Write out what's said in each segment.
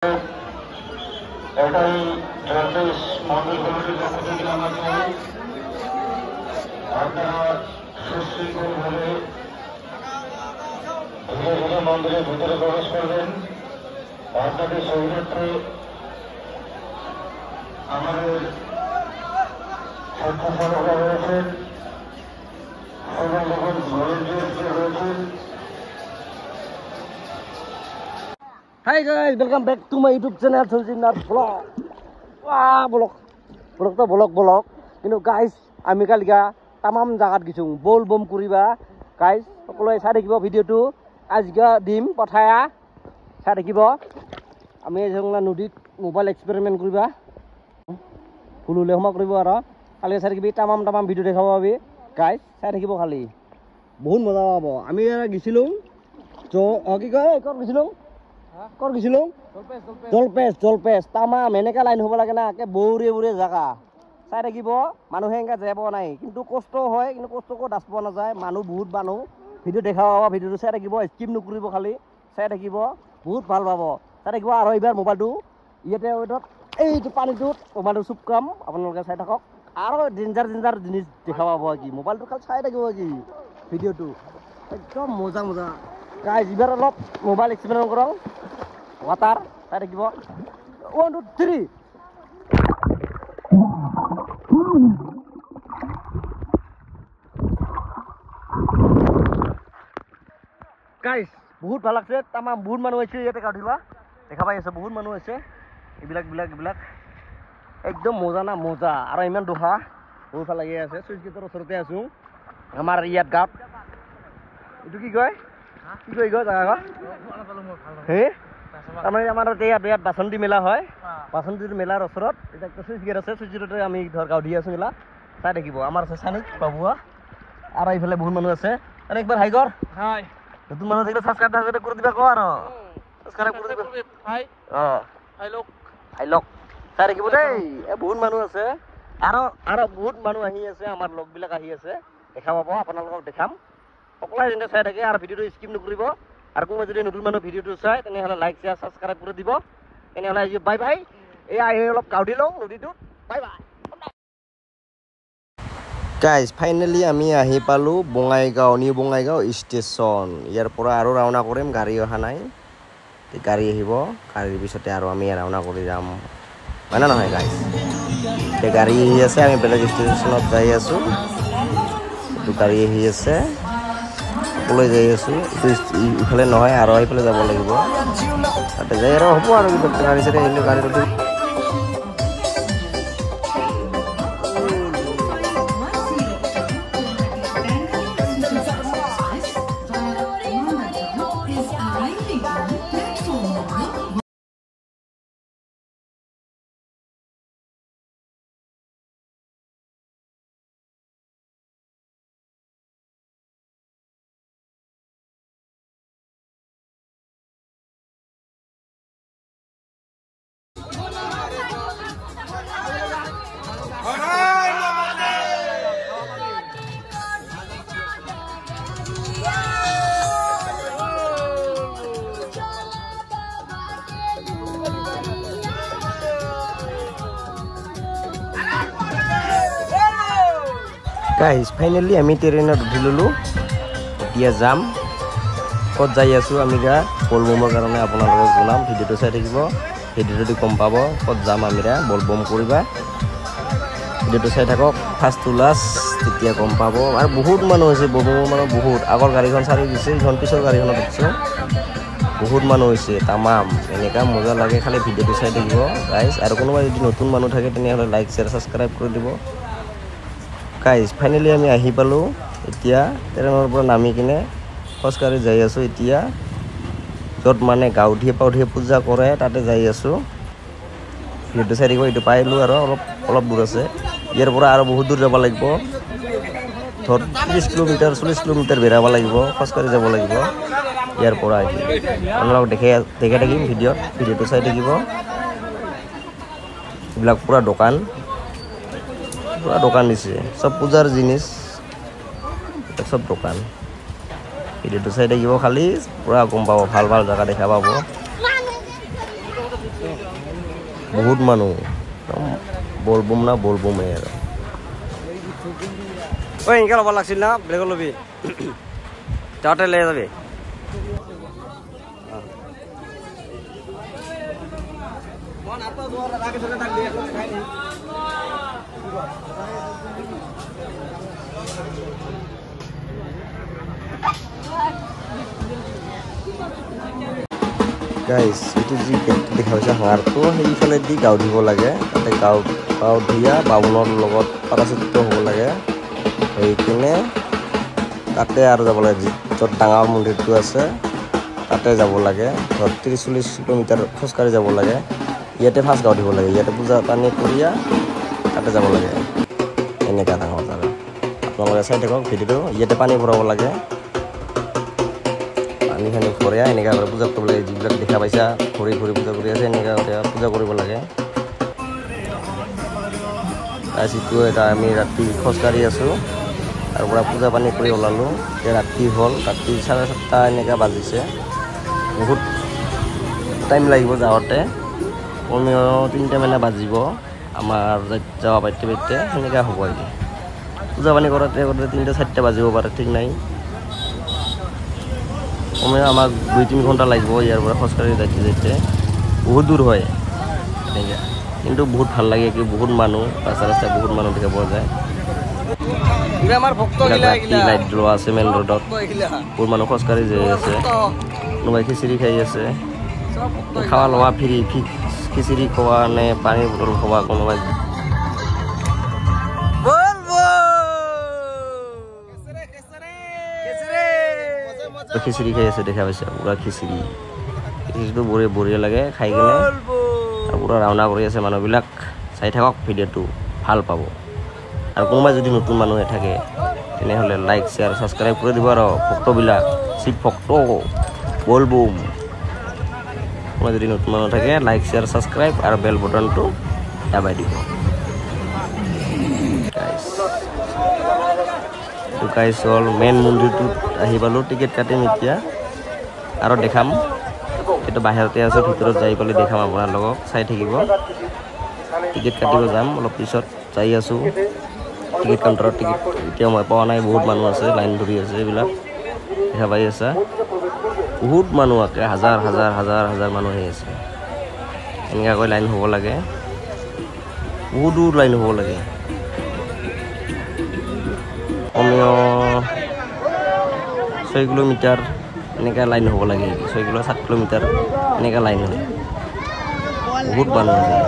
এটাই জগদীশ মন্দির কমিটির পক্ষ থেকে আমরা চাই আপনারা সুশৃঙ্খলভাবে ধীরে ধীরে মন্দিরের ভিতরে প্রবেশ করবেন। আপনাদের সৌজন্যে আমাদের স্বেচ্ছাসেবকরা রয়েছেন এবং যখন ভলেন্টিয়ার্সরা রয়েছেন। Hi guys, welcome back to my YouTube channel Suljinar Vlog. Wah, vlog to vlog. কিন্তু guys, আমি কালিকা তামাম জাগাত গিছো বল বম কৰিবা guys, সকলোৱে চাই থাকিব ভিডিওটো। আজকে দিম পঠায়া চাই থাকিব। আমি জংলা নদীত মোবাইল এক্সপেৰিমেন্ট কৰিবা ফুলুলে সমা কৰিব আৰু কালি চাই থাকিবি তামাম ভিডিও দেখাব পাবি guys, চাই থাকিব খালি বহুত মজা পাব। আমি গিছিলো কি কয় ক'ত গিছিলো ক'ত গিছিলো জলপেচ তামাম এনেকা লাইন হ'ব লাগে না একে বৌৰে জাগা চাই থাকিব। মানুহে এনেকা যাব নাই কিন্তু কষ্ট হয়, কিন্তু কষ্টকো দাচ পোৱা নাযায়। মানুহ বহুত ভিডিও দেখাব পাব। ভিডিওটো চাই থাকিব, স্কিপ নকৰিব, খালি চাই থাকিব, বহুত ভাল পাব। চাই থাকিব আৰু এইবাৰ মোবাইলটো ইয়াতে এইটো পানীটোত মোবাইলটো চুপকাম আপোনালোকে চাই থাকক। আৰু ডেঞ্জাৰ জিনিস দেখা পাব কি মোবাইলটো খালি চাই থাকিব কি ভিডিওটো একদম মজা গাইজ। এইবাৰ অলপ মোবাইল এক্সপেৰিমেন্ট কৰক ৱাটাৰ চাই থাকিব। 1 2 3 গাইজ বহুত ভাল লাগছে। তামাম বহুত মানুহ হৈছে ইয়াতে গা ধুবা দেখা পাই আছে, বহুত মানুহ আছে। এইবিলাক একদম মজা না মজা। আৰু ইমান দোহা বহুত ভাল লাগি আছে। চুইচ গেটৰ ওচৰতে আছো আমাৰ ইয়াত গাঁৱত। এইটো কি কয় জাগা হে তাৰমানে আমাৰ ইয়াত বাচন্তি মেলা হয়। বাচন্তি মেলাৰ ওচৰত এটা চুইচ গেট আছে। চুইচ গেটতে আমি ধৰ গাঁও দি আছো মেলা চাই থাকিব। আমাৰ আছে চানিক বাবুৱা আৰু এইফালে বহুত মানুহ আছে। আৰু একবাৰ হাই কৰ নতুন মানুহ থাকিলে সাবস্ক্ৰাইব কৰি দিবা ক আৰু সাবস্ক্ৰাইব কৰি দিবা হাই লক চাই থাকিব দেই। বহুত মানুহ আছে আৰু বহুত মানুহ আহি আছে। আমাৰ লগবিলাক আহি আছে, দেখা পাব, আপোনালোকক দেখাম। সকলোৱে যেনে চাই থাকে আৰু ভিডিওটো স্কিপ নকৰিব। আৰু কোনোবাই যদি নতুন মানুহ ভিডিওটো চাই তেনেহ'লে লাইক শ্বেয়াৰ ছাবস্ক্ৰাইব কৰি দিব। তেনেহ'লে আজি বাই বাই। এই অলপ গাউডি লওঁ নদীটোত। Bye bye guys. ফাইনেলি আমি আহি পালোঁ বঙাইগাঁও, নিউ বঙাইগাঁও ষ্টেচন। ইয়াৰ পৰা আৰু ৰাওনা কৰিম, গাড়ী অহা নাই। গাড়ী আহিব, গাড়ীৰ পিছতে আৰু আমি ৰাওনা কৰি যাম, হয় না নহয় গাইজ? এতিয়া গাড়ী আহি আছে, আমি বেলেগ ষ্টেচনত যাই আছোঁ। এইটো গাড়ী আহি আছে, সকলোৱে যাই আছোঁ। ইফালে নহয় আৰু এইফালে যাব লাগিব। তাতে যাই আৰু হ'ব আৰু গাড়ী চাড়ী আহিলে গাড়ী ৰখি গাইজ। ফাইনেলি আমি ট্ৰেইনত উঠি ল'লোঁ। এতিয়া যাম, ক'ত যাই আছোঁ আমি বলবমৰ কাৰণে আপোনালোকক জনাম। ভিডিঅ'টো চাই থাকিব, ভিডিঅ'টো গম পাব ক'ত যাম আমি বলবম কৰিবা। ভিডিঅ'টো চাই থাকক ফাৰ্ষ্ট টু লাষ্ট, তেতিয়া গম পাব। আৰু বহুত মানুহ হৈছে, বলবমৰ মানুহ বহুত। আগৰ গাড়ীখন চাৰি দিছে, এইখন পিছৰ গাড়ীখনত উঠিছোঁ। বহুত মানুহ হৈছে তামাম। এনেকুৱা মজা লাগে, খালি ভিডিঅ'টো চাই থাকিব গাইজ। আৰু কোনোবা যদি নতুন মানুহ থাকে তেনেহ'লে লাইক শ্বেয়াৰ ছাবস্ক্ৰাইব কৰি দিব গাইজ। ফাইনেলি আমি আহি পালোঁ। এতিয়া ট্ৰেইনৰ পৰা নামি কিনে খোজকাঢ়ি যাই আছোঁ। এতিয়া য'ত মানে গাঁৱধীয়ে পূজা কৰে তাতে যাই আছোঁ। ভিডিঅ'টো চাই থাকিব। এইটো পাইলোঁ আৰু অলপ দূৰ আছে। ইয়াৰ পৰা আৰু বহুত দূৰ যাব লাগিব, ধৰ 30 কিলোমিটাৰ 40 কিলোমিটাৰ বেৰাব লাগিব, খোজকাঢ়ি যাব লাগিব ইয়াৰ পৰা। আপোনালোকক দেখাই থাকিম ভিডিঅ'টো চাই থাকিব। এইবিলাক পুৰা দোকান দিছে, চব পূজাৰ জিনিস, চব দোকান। ভিডিঅ'টো চাই থাকিব খালি, পুৰা গম পাব, ভাল জায়গা দেখা পাব। বহুত মানুহ বলবম না বলবমে আৰু ঐ এনেকৈ ল'ব লাগিছিল না বেলেগত ল'বি যাওঁতে লৈ যাবি গাইজ এইটো যি গেটটো দেখা পাইছে হাঁড়টো সেইফালেদি গাঁও ধুব লাগে তাতে গাঁও ধুইয়া বামুণৰ লগত পৰাচিত হ'ব লাগে হৈ কিনে তাতে আৰু যাব লাগে য'ত ডাঙৰ মন্দিৰটো আছে তাতে যাব লাগে 30-40 কিলোমিটাৰ খোজকাঢ়ি যাব লাগে ইয়াতে ফাৰ্ষ্ট গাঁও ধুব লাগে ইয়াতে পূজা পানী কৰিয়া তাতে যাব লাগে এনেকুৱা ডাঙৰ জাগা আপোনালোকে চাই থাকক ভিডিঅ'টো ইয়াতে পানী ভৰাব লাগে পানী ভৰাই এনেকুৱা কৰি পূজা কৰিব লাগে যিবিলাক দেখা পাইছা ঘূৰি ঘূৰি পূজা কৰি আছে এনেকুৱা কৰি পূজা কৰিব লাগে যিটো এটা আমি ৰাতি খোজকাঢ়ি আছোঁ তাৰ পৰা পূজা পানী কৰি ওলালোঁ এতিয়া ৰাতি হ'ল ৰাতি 7:30 এনেকুৱা বাজিছে বহুত টাইম লাগিব যাওঁতে কমেও 3টা মানে বাজিব আমাৰ যাৱা পাইতে পাইতে সেনেকুৱা হ'ব আৰু পূজা পানী কৰোঁতে 3টা-4টা বাজিব পাৰে ঠিক নাই কমেও আমাক 2-3 ঘণ্টা লাগিব ইয়াৰ পৰা খোজকাঢ়ি যাইতে বহুত দূৰ হয় এনেকৈ কিন্তু বহুত ভাল লাগে কি বহুত মানুহ ৰাস্তা বহুত মানুহ দেখা পোৱা যায় লাইট জ্বলোৱা আছে মেইন ৰোডত বহুত মানুহ খোজকাঢ়ি যাই আছে কোনোবাই খিচিৰি খাই আছে খাৱা লোৱা ফ্ৰী খিচিৰি খোৱা নে পানীৰ বটল খোৱা কোনোবাই খিচিৰি খাই আছে দেখা পাইছে পুৰা খিচিৰিটো বঢ়িয়া লাগে খাই কিনে পুৰা ৰাওনা কৰি আছে মানুহবিলাক চাই থাকক ভিডিঅ'টো ভাল পাব আৰু কোনোবাই যদি নতুন মানুহে থাকে তেনেহ'লে লাইক শ্বেয়াৰ ছাবস্ক্ৰাইব কৰি দিব আৰু ভক্তবিলাক শিৱ ভক্ত বলবম কোনোবাই যদি নতুন মানুহ থাকে লাইক শ্বেয়াৰ ছাবস্ক্ৰাইব আৰু বেল বটনটো দাবাই দিব গাইজ হ'ল মেইন মন্দিৰটোত আহি পালোঁ টিকেট কাটিম এতিয়া আৰু দেখাম এইটো বাহিৰতে আছোঁ ভিতৰত যাই পেলাই দেখাম আপোনালোকক চাই থাকিব টিকেট কাটিব যাম অলপ পিছত যাই আছোঁ টিকেট কাউণ্টাৰত টিকেট এতিয়াও মই পোৱা নাই বহুত মানুহ আছে লাইন ধৰি আছে এইবিলাক দেখা পাই আছা বহুত মানুহ আছে হাজাৰ মানুহ আহি আছে এনেকুৱাকৈ লাইন হ'ব লাগে বহুত দূৰ লাইন হ'ব লাগে কমেও 6 কিলোমিটাৰ এনেকৈ লাইন হ'ব লাগে 7 কিলোমিটাৰ এনেকৈ লাইন হয় বহুত মানুহ আছে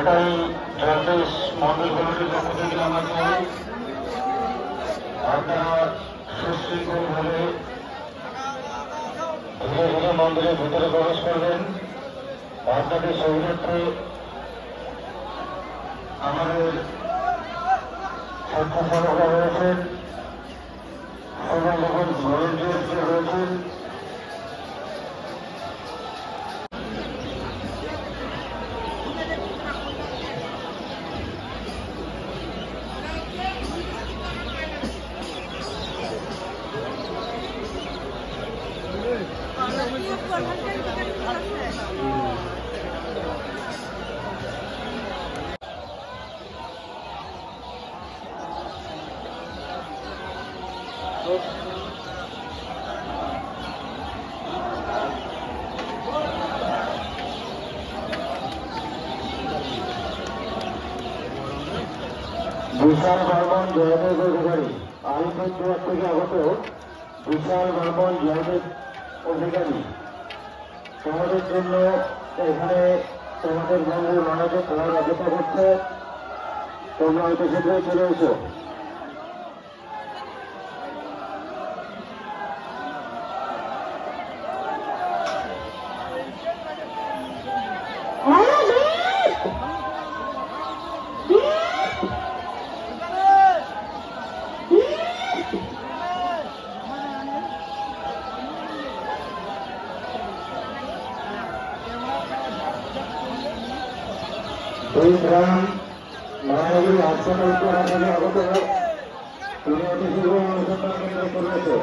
এটাই জলদেশ মন্দির কমিটির পক্ষ থেকে আমাকে আপনারা সুশৃঙ্খলভাবে ধীরে ধীরে মন্দিরের ভিতরে প্রবেশ করবেন আপনাদের সুবিধার্থে আমাদের স্বেচ্ছাসেবকরা রয়েছেন এবং যখন ভলেন্টিয়ার্সরা রয়েছেন বিশাল বর্মন জয়দেব অধিকারী আলিপুরদুয়ার থেকে আগত বিশাল বর্মন জয়দেব অধিকারী তোমাদের জন্য এখানে তোমাদের বন্ধু মনোযোগ করার অপেক্ষা করছে তোমরা হয়তো শীঘ্রই চলে এসো এই গ্রাম মায়ানগরী হাসপাতাল হাসপাতালে আগত তিনি অতি শীঘ্র অনুসন্ধান কেন্দ্র করেছে।